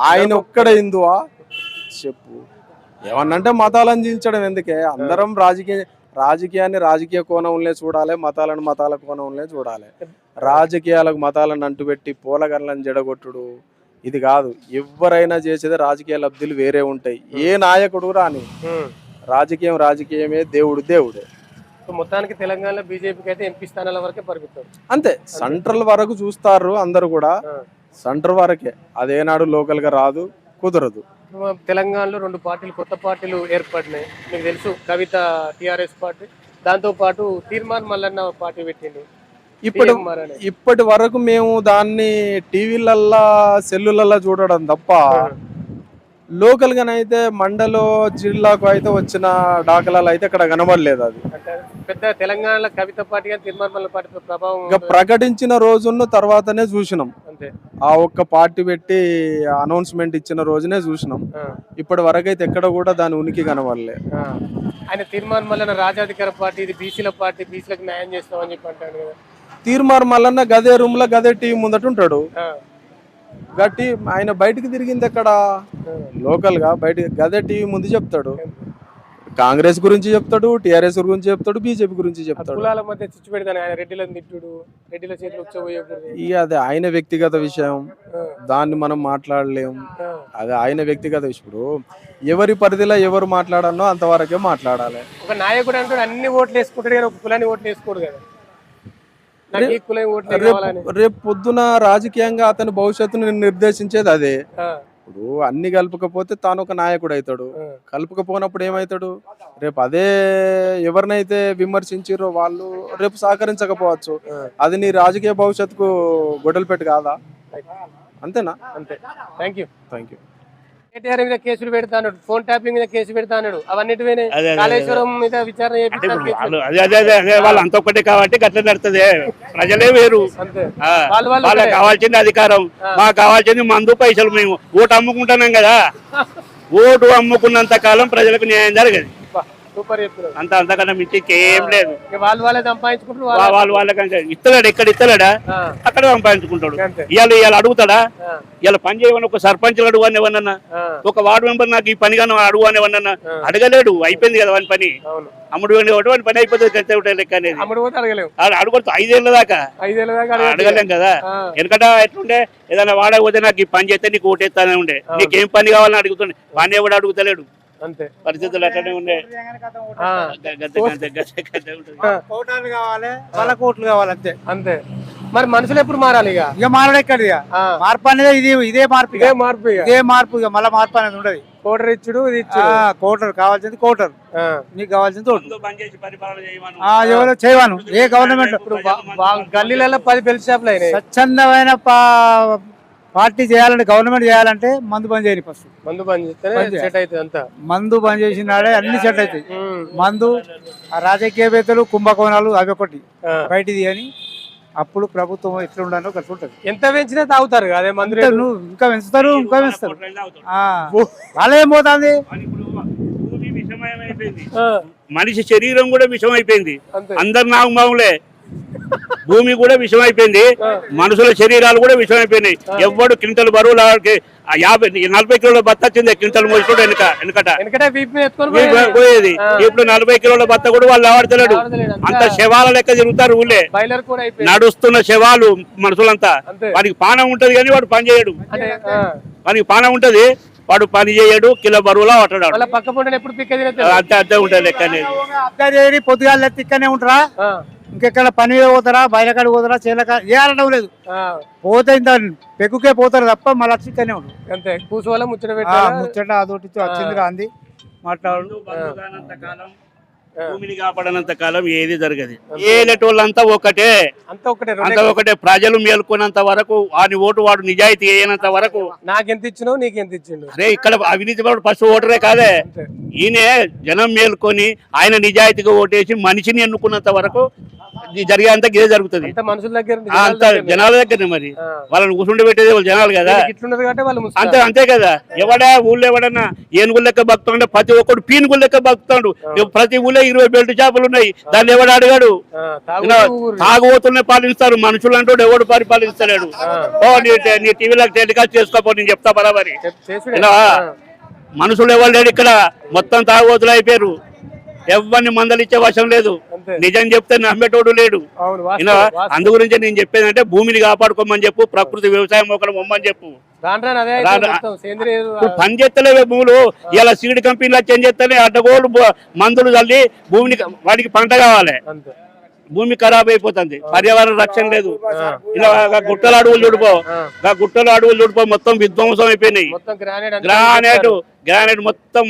ఆయన ఒక్కడే హిందువా చెప్పు? ఏమన్నంటే మతాలు అందించడం ఎందుకే? అందరం రాజకీయాన్ని రాజకీయ కోణంలో చూడాలి, మతాలను మతాల కోణంలో చూడాలి. రాజకీయాలకు మతాలను అంటుపెట్టి పోలగన్లను జడగొట్టుడు ఇది కాదు. ఎవరైనా చేసేది రాజకీయ లబ్ధులు వేరే ఉంటాయి. ఏ నాయకుడు రాని, రాజకీయమే, దేవుడే. మొత్తానికి తెలంగాణలో బీజేపీకి అయితే ఎంపీ స్థానాల వరకే పరిమితం అంతే. సెంట్రల్ వరకు చూస్తారు అందరు కూడా, సెంటర్ వరకే. అదేనాడు లోకల్ గా రాదు, కుదరదు. తెలంగాణలో 2 పార్టీలు, కొత్త పార్టీలు ఏర్పడినాయి. మీకు తెలుసు, కవిత టిఆర్ఎస్ పార్టీ, దాంతో పాటు తీర్మాన్ మల్లన్న పార్టీ పెట్టింది. ఇప్పటి వరకు మేము దాన్ని టీవీలల్లా, సెల్లులల్లా చూడడం తప్ప లోకల్ గానైతే మండలో, జిల్లాకు అయితే వచ్చిన దాఖలాలు అయితే అక్కడ కనబడలేదు. అది పెద్ద తెలంగాణలో కవిత పార్టీ, తీర్మాన్ మల్లన్న పార్టీ ప్రభావం ఇంకా ప్రకటించిన రోజున్న తర్వాతనే చూసినాం. ఆ ఒక్క పార్టీ పెట్టి అనౌన్స్మెంట్ ఇచ్చిన రోజునే చూసినాం. ఇప్పటి వరకు అయితే ఎక్కడ కూడా దాని ఉనికి కనబడలే. ఆయన తీర్మాన్ మల్లన్న రాజాధికార పార్టీ, ఇది బీసీల పార్టీ, బీసీలకు న్యాయం చేస్తామని చెప్పి అంటాడు కదా. తీర్మాన్ మల్లన్న గదే రూమ్ లో గదే టీవీ ముందట ఉంటాడు. గట్టి ఆయన బయటకు తిరిగింది ఎక్కడ? లోకల్ గా బయట గదే టీవీ ముందు చెప్తాడు. కాంగ్రెస్ గురించి చెప్తాడు, టిఆర్ఎస్ గురించి చెప్తాడు, బీజేపీ గురించి చెప్తాడు. కులాల మధ్య చిచ్చు పెడతాను ఆయన, రెడ్డిలను తిట్టుడు, రెడ్డిల చేతులు ఉచ్చబోయకూడదు. ఇక అది ఆయన వ్యక్తిగత విషయం, దాన్ని మనం మాట్లాడలేం. అది ఆయన వ్యక్తిగత విషయం. ఇప్పుడు ఎవరి పరిధిలో ఎవరు మాట్లాడాలో అంతవరకే మాట్లాడాలి. ఒక నాయకుడు అంటాడు అన్ని ఓట్లు వేసుకుంటాడు కానీ ఒక కులాన్ని ఓట్లు వేసుకోడు కదా. రేపు పొద్దున రాజకీయంగా అతని భవిష్యత్తును నిర్దేశించేది అదే. ఇప్పుడు అన్ని కలుపుకపోతే తాను ఒక నాయకుడు అవుతాడు, కలుపుకపోయినప్పుడు ఏమవుతాడు? రేపు అదే ఎవరినైతే విమర్శించారో వాళ్ళు రేపు సహకరించకపోవచ్చు. అది నీ రాజకీయ భవిష్యత్తుకు గొడ్డలు పెట్టి కాదా? అంతేనా? అంతే. Thank you. కేటీఆర్ మీద కేసులు పెడతాడు, ఫోన్ ట్యాపింగ్ మీద కేసు పెడతాడు, అవన్నీ కాళేశ్వరం మీద విచారణ వాళ్ళు అంత ఒక్కటే కాబట్టి గట్ల నడుతుంది. ప్రజలే వేరు, వాళ్ళకి కావాల్సింది అధికారం, మాకు కావాల్సింది మందు పైసలు. మేము ఓటు అమ్ముకుంటున్నాం కదా, ఓటు అమ్ముకున్నంత కాలం ప్రజలకు న్యాయం జరగదు. సూపర్ చెప్తున్నారు. అంతకన్నా మించి ఇంకేం లేదు. వాళ్ళే సంపాదించుకుంటారు. వాళ్ళు వాళ్ళకంటే ఇస్తలేడు, ఎక్కడ ఇస్తలేడా అక్కడ సంపాదించుకుంటాడు. ఇవాళ అడుగుతాడా? ఇవాళ పని చేయమని ఒక సర్పంచ్ అడుగు అని ఏమన్నా, ఒక వార్డు మెంబర్ నాకు ఈ పనిగా అడుగు అని ఏమన్నా అడగలేడు. అయిపోయింది కదా వాని పని. అమ్ముడు వాడి పని అయిపోతుంది లెక్క అనేది. అడుగుతా 5 ఏళ్ళ దాకా అడగలేం కదా. ఎందుకంటే ఎట్లుండే ఏదైనా వాడకపోతే నాకు ఈ పని చేస్తే నీకు ఓటేస్తానే ఉండే, నీకేం పని కావాలని అడుగుతుండే. పని ఎవడు అడుగుతలేడు. అంతే పరిస్థితులు అట్లనే ఉండే. కోట్లు కావాలి అంతే. అంతే. మరి మనుషులు ఎప్పుడు మారాలి? ఇక మారడం ఎక్కడ? మార్పు అనేది ఇదే మార్పు ఇదే మార్పు ఇక మళ్ళీ మార్పు అనేది ఉండదు. కోటర్ ఇచ్చుడు ఇది ఇచ్చుడు. కోటర్ కావాల్సింది కోటర్, నీకు కావాల్సింది ఓటు. ఎవరు చేయవాను ఏ గవర్నమెంట్ గల్లీలలో 10 బెల్ట్ షాపులు అయినాయి. స్వచ్ఛందమైన పార్టీ చేయాలంటే, గవర్నమెంట్ చేయాలంటే మందు బంద్ చేయని. ఫస్ట్ మందు బంద్ చేస్తే సెట్ అవుతుంది. అంతా మందు బంద్ చేసినాడే అన్ని సెట్ అవుతాయి. మందు, ఆ రాజకీయవేత్తలు, కుంభకోణాలు అవి ఒకటి బయటిది అని అప్పుడు ప్రభుత్వం ఎట్లా ఉండాలో అట్లా ఉంటుంది. ఎంత పెంచినా తాగుతారు అదే మందు. నువ్వు ఇంకా పెంచుతారు, ఇంకా పెంచుతారు. వాళ్ళ ఏం పోతుంది? మనిషి శరీరం కూడా విషం అయిపోయింది. అందరు నాగమావులే. భూమి కూడా విషం అయిపోయింది. మనుషుల శరీరాలు కూడా విషం అయిపోయినాయి. ఎవడు క్వింటల్ బరువులు 40 కిలోల బత్త వచ్చింది. క్వింటల్ మోసుకోడు వెనకట పోయేది. ఇప్పుడు 40 కిలోల బత్త కూడా వాళ్ళు ఆడతలేడు. అంత శవాల లెక్క తిరుగుతారు ఊళ్ళే. నడుస్తున్న శవాలు మనుషులంతా. వాడికి పానం ఉంటది కానీ వాడు పని చేయడు. వాడికి పానం ఉంటది, వాడు పని చేయడు. కిలో బరువులో పట్టడాడు. అంతే ఉంటుంది లెక్క అనేది. పొద్దుగాల ఇక్కడనే ఉంటారా? ఇంకెక్కడ పని పోతారా? బయటకాడ పోతారా? చేలక ఏ అనడం లేదు. పోతే ఇంత పెక్కుకే పోతారు తప్ప మళ్ళీ ఇక్కడనే ఉంటారు. అంతే. కూర్చోవాల ముచ్చట అదొకటి వచ్చింది రాంది మాట్లాడు. భూమిని కాపాడనంత కాలం ఏది జరగదు. ఏలేటోళ్ళంతా ఒకటే, అంతా ఒకటే. ప్రజలు మేల్కొన్నంత వరకు, వాని ఓటు వాడు నిజాయితీ అయినంత వరకు. నాకెంత ఇచ్చినావు, నీకెంత ఇచ్చిండు. అరే ఇక్కడ అవినీతి వాడు ఫస్ట్ ఓటరే కాదే. ఈయన జనం మేల్కొని ఆయన నిజాయితీగా ఓటేసి మనిషిని ఎన్నుకున్నంత వరకు జరిగేంత ఇదే జరుగుతుంది. మనుషుల దగ్గర, అంత జనాల దగ్గరనే. మరి వాళ్ళని కూర్చుండి పెట్టేది వాళ్ళు జనాలు కదా. అంతే కదా. ఊళ్ళో ఎవడన్నా ఏనుగులు లెక్క బతుకుతాడు, ప్రతి ఒక్కడు పీనుగులు లెక్క బతుకుతాడు. ప్రతి ఊళ్ళో 20 బెల్ట్ చేపలు ఉన్నాయి. దాన్ని ఎవడు అడిగాడు? తాగుబోతుల్నే పాలిస్తారు. మనుషులు అంటూ ఎవడు పరిపాలిస్తలేడు. నీ టీవీలో టెలికాస్ట్ చేసుకోపో, నేను చెప్తా బరాబరి. మనుషులు ఎవరు లేడు ఇక్కడ. మొత్తం తాగుబోతులు అయిపోయారు. ఎవరిని మందలిచ్చే వశం లేదు. నిజం చెప్తే నమ్మేటోడు లేడు. అందు గురించి నేను చెప్పేది అంటే భూమిని కాపాడుకోమని చెప్పు, ప్రకృతి వ్యవసాయం ఒకటి బొమ్మని చెప్పు. పని చేస్తలేవే భూములు. ఇలా సీడ్ కంపెనీలు చేంజ్ చేస్తేనే అడ్డగోలు మందులు చల్లి భూమిని, వాడికి పంట కావాలి. భూమి ఖరాబ్ అయిపోతుంది. పర్యావరణ రక్షణ లేదు. ఇలా గుట్టల అడవులు చూడిపో మొత్తం విధ్వంసం అయిపోయినాయి. గ్రానైట్ మొత్తం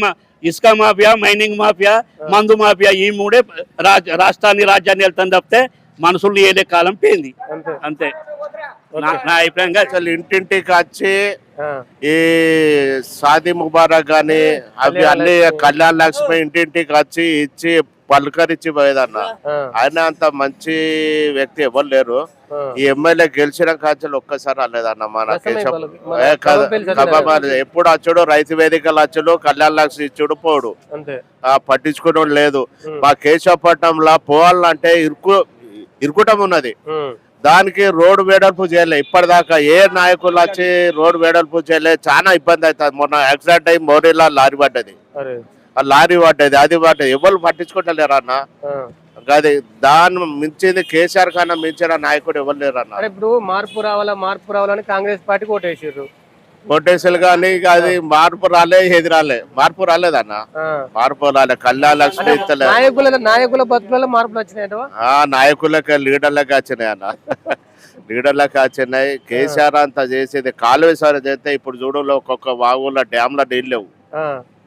ఇసుక మాఫియా, మైనింగ్ మాఫియా, మందు మాఫియా, ఈ మూడే రాజ్యాన్ని వెళ్తాను తప్పితే మనుషులు ఏలే కాలం పోయింది. అంతే నా అభిప్రాయంగా. అసలు ఇంటింటికి వచ్చి ఈ షాదీ ముబారక్ గాని అవి అన్ని కళ్యాణ లక్ష్మి ఇంటింటికి వచ్చి ఇచ్చి పలకరించి పోయేదన్న. ఆయన అంత మంచి వ్యక్తి ఎవరు లేరు. ఈ ఎమ్మెల్యే గెలిచిన కాంచెలు ఒక్కసారి రాలేదన్న మన ఎప్పుడు వచ్చాడు? రైతు వేదికలు వచ్చాడు, కళ్యాణ లక్ష్మి ఇచ్చుడు పోడు, పట్టించుకున్నాడు లేదు. మా కేశవపట్నంలో పోవాలంటే ఇరుకుటం ఉన్నది. దానికి రోడ్డు వెడల్పు చేయలే ఇప్పటిదాకా. ఏ నాయకులు వచ్చి రోడ్డు వెడల్పు చేయలే. చాలా ఇబ్బంది అవుతుంది. మొన్న యాక్సిడెంట్ అయ్యి మోరీలా లారీ పడ్డది. అది పడ్డది. ఎవరు పట్టించుకుంటలేరు అన్న. అది దాన్ని మించింది కేసీఆర్ కన్నా మించిన నాయకుడు ఎవరు లేరు అన్న. ఇప్పుడు మార్పు రావాలని కాంగ్రెస్ పార్టీకి ఓటేసారు. ఓటేసారు కానీ అది మార్పు మార్పు రాలేదన్న. మార్పు రాలే. కళ్యాణ లక్ష్మి నాయకుల బతుకులలో మార్పులు వచ్చినాయి. నాయకులకి లీడర్లకి వచ్చినాయి అన్న. లీడర్లకి వచ్చినాయి. కేసీఆర్ అంతా చేసేది కాలువేశ్వరం చేస్తే ఇప్పుడు చూడలో ఒక్కొక్క వాగుల్లో డ్యామ్ల నీళ్ళు లేవు.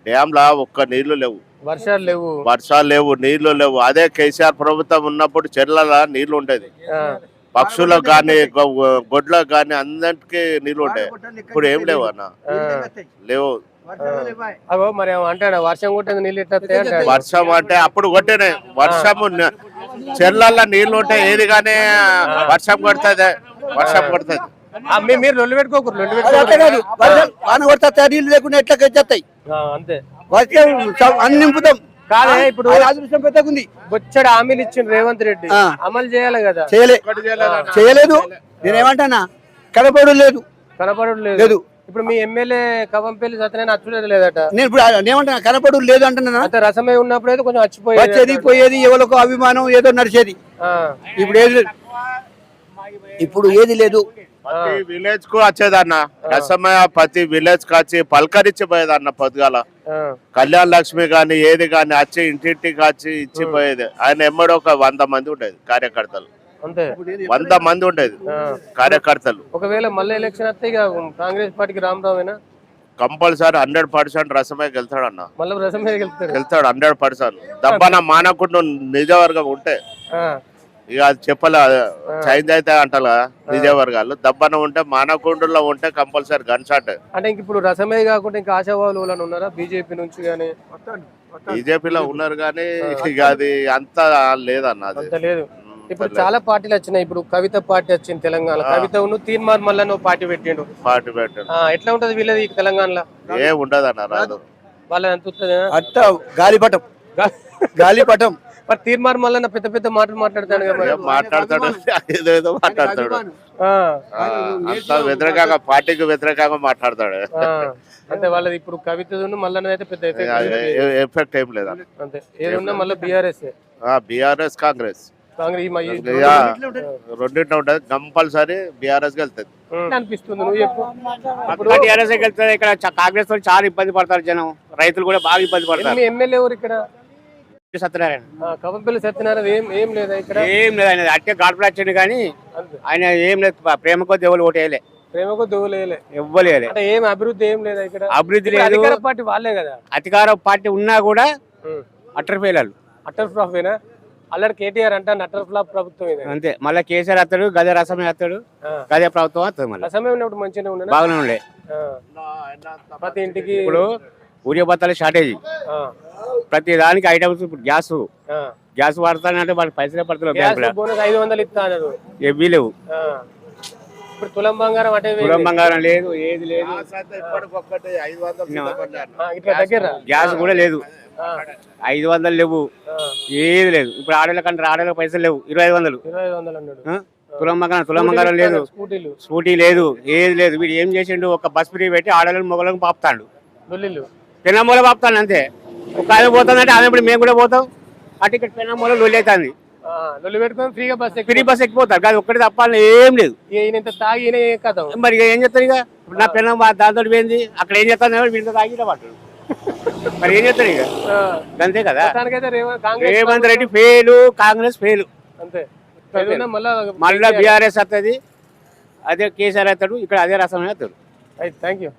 డ్యామ్లా ఒక్క నీళ్లు లేవు. వర్షాలు లేవు, నీళ్లు లేవు. అదే కేసీఆర్ ప్రభుత్వం ఉన్నప్పుడు చెర్ల నీళ్లు ఉండేది. పక్షులకు గాని, గొడ్లకు గాని అందరికి నీళ్లు ఉండేవి. ఇప్పుడు ఏం లేవు అన్న. లేవు. మరి అంటాడు వర్షం కొట్టేది నీళ్ళు. వర్షం అంటే అప్పుడు కొట్టినే. వర్షము చెర్ల నీళ్లు ఉంటే ఏది కానీ వర్షం కొడుతుంది. మీరు లొల్లి పెట్టుకోకూరు లొల్లి పెట్టుకోకూరు. వాన కొడతా నీళ్ళు లేకుండా ఎట్లా వచ్చేస్తాయి అంతే అన్ని నింపుతాం. కాదే ఇప్పుడు అదృష్టం పెద్దకుంది. బొచ్చడు హామీలు ఇచ్చిండు రేవంత్ రెడ్డి, అమలు చేయాలి కదా. చేయలేదు. నేనేమంటానా కనపడు లేదు, కనపడడం లేదు. ఇప్పుడు మీ ఎమ్మెల్యే కవంపల్లి సత్యనారాయణ అచ్చులేదు లేదట. నేను ఇప్పుడు ఏమంటాను కనపడు లేదు అంటున్నా. అంత రసమే ఉన్నప్పుడు అయితే కొంచెం వచ్చేది అచ్చిపోయేది. పోయేది ఎవరికో అభిమానం ఏదో నడిచేది. ఇప్పుడు ఏది లేదు. ఇప్పుడు ఏది లేదు. ప్రతి విలేజ్ కు వచ్చేదన్న రసమయ, ప్రతి విలేజ్ కి వచ్చి పలకరించి పోయేదన్న పొద్దుగాల. కళ్యాణ లక్ష్మి గాని ఏది గాని వచ్చి ఇంటింటికి వచ్చి ఇచ్చిపోయేది. ఆయన ఎమ్మడో ఒక 100 మంది ఉండేది కార్యకర్తలు, అంతే 100 మంది ఉండేది కార్యకర్తలు. ఒకవేళ మళ్ళీ ఎలక్షన్ వస్తే ఇక కాంగ్రెస్ పార్టీకి రామరావేనా? కంపల్సరీ 100% రసమే గెలుతాడన్న. మళ్ళీ రసమే గెలుస్తాడు. 100%. దబ్బన మానకుండా నిజవర్గం ఉంటే ఇక అది చెప్పలే, చేంజ్ అయితే అంటారు కదా నిజవర్గాలు. దబ్బన ఉంటే మానకుండులో ఉంటే కంపల్సరీ గన్ షాట్. అంటే ఇంక ఇప్పుడు రసమే కాకుండా ఇంకా ఆశావాళ్ళు ఉన్నారా బీజేపీ నుంచి గానీ? బీజేపీలో ఉన్నారు కానీ ఇక అది అంతా లేదన్న. అది అంత లేదు. ఇప్పుడు చాలా పార్టీలు వచ్చినాయి. ఇప్పుడు కవిత పార్టీ వచ్చింది తెలంగాణ. కవిత తీర్మార్ మళ్ళీ పార్టీ పెట్టిండు. పార్టీ పెట్టారు. ఎట్లా ఉంటది వీళ్ళది తెలంగాణలో? ఏ ఉండదు అన్న, రాదు. వాళ్ళది ఎంత వస్తుంది? అట్ట గాలిపటం. మరి తీర్మార్ మళ్ళీ పెద్ద పెద్ద మాటలు మాట్లాడతాడు కదా. మాట్లాడతాడు, ఏదేదో మాట్లాడతాడు. అంతా వ్యతిరేకంగా, పార్టీకి వ్యతిరేకంగా మాట్లాడతాడు. అంటే వాళ్ళది ఇప్పుడు కవిత మళ్ళీ అయితే పెద్ద ఎఫెక్ట్ ఏం లేదా. అంతే ఏదన్నా మళ్ళీ బీఆర్ఎస్ కాంగ్రెస్ రెండింటిలో ఉంటది. కంపల్సరీ బీఆర్ఎస్ వెళ్తుంది అనిపిస్తుంది. నువ్వు చెప్పు. టీఆర్ఎస్ వెళ్తుంది. ఇక్కడ కాంగ్రెస్ వాళ్ళు చాలా ఇబ్బంది పడతారు జనం, రైతులు కూడా బాగా ఇబ్బంది పడతారు. మీ ఎమ్మెల్యే ఎవరు ఇక్కడ? సత్యనారాయణ. కవంపల్లి సత్యనారాయణ ఏం లేదా ఇక్కడ? ఏం లేదు. ఆయన అట్టే గాడ్పులు వచ్చిండు కానీ ఆయన ఏం లేదు. ప్రేమకో దేవులు ఓటేయలే, ప్రేమకు దోవలేయలే, ఇవ్వలేదు. అంటే ఏం అభివృద్ధి ఏం లేదా ఇక్కడ? అభివృద్ధి లేదు. అధికార పార్టీ వాళ్ళే కదా. అధికార పార్టీ ఉన్నా కూడా అట్టర్ ఫెయిలాలు. అటర్ ఫ్లాప్ ఏనా? అల్లడి కేటీఆర్ అంటే అటర్ ఫ్లాప్ ప్రభుత్వం ఇది. అంతే. మళ్ళీ కేసీఆర్ వస్తాడు, గదే రసమే వస్తాడు, గదే ప్రభుత్వం వస్తుంది. మళ్ళీ రసమే ఉన్నప్పుడు మంచిగానే ఉన్నా బాగానే ఉండే. ప్రతి ఇంటికి ఇప్పుడు ఊరియా బత్తాల షార్టేజ్, ప్రతి దానికి ఐటమ్స్. ఇప్పుడు గ్యాస్ వాడతానంటే వాళ్ళకి పైసలే పడతారు. బ్యాంకులో 500 ఇస్తా అన్నారు, ఏవీ లేవు. ఇప్పుడు తులం బంగారం అంటే తులం బంగారం లేదు, ఏది లేదు. దగ్గర గ్యాస్ కూడా లేదు, 500 లేవు, ఏది లేదు. ఇప్పుడు ఆడేళ్ళకంటే ఆడేళ్ళ పైసలు లేవు, 2500. 2500 అన్నాడు. తులం బంగారం లేదు, స్కూటీ లేదు, ఏది లేదు. వీడు ఏం చేసిండు, ఒక బస్ ఫ్రీ పెట్టి ఆడేళ్ళని మొగలను పాపుతాడు, పెనమూల పాపుతాడు. అంతే. ఒక ఆమె పోతుందంటే ఆమె ఇప్పుడు మేము కూడా పోతాం. అటు ఇక్కడ పెనమూల లొల్లి అవుతుంది. లొల్లి పెట్టుకొని ఫ్రీ బస్ ఎక్కిపోతారు. కాదు ఒక్కటి తప్పాలని ఏం లేదు. తాగి కదా మరి ఏం చేస్తారు? ఇక నా పెనం దాంతో పోయింది, అక్కడ ఏం చేస్తాను వీటితో తాగి పట్టాడు. మరి ఏం చేస్తారు? ఇక అంతే కదా. Revanth Reddy fail, Congress fail. అంతే. మళ్ళీ బీఆర్ఎస్ వస్తుంది, అదే కేసీఆర్ అవుతాడు, ఇక్కడ అదే రసం అవుతాడు. Thank you.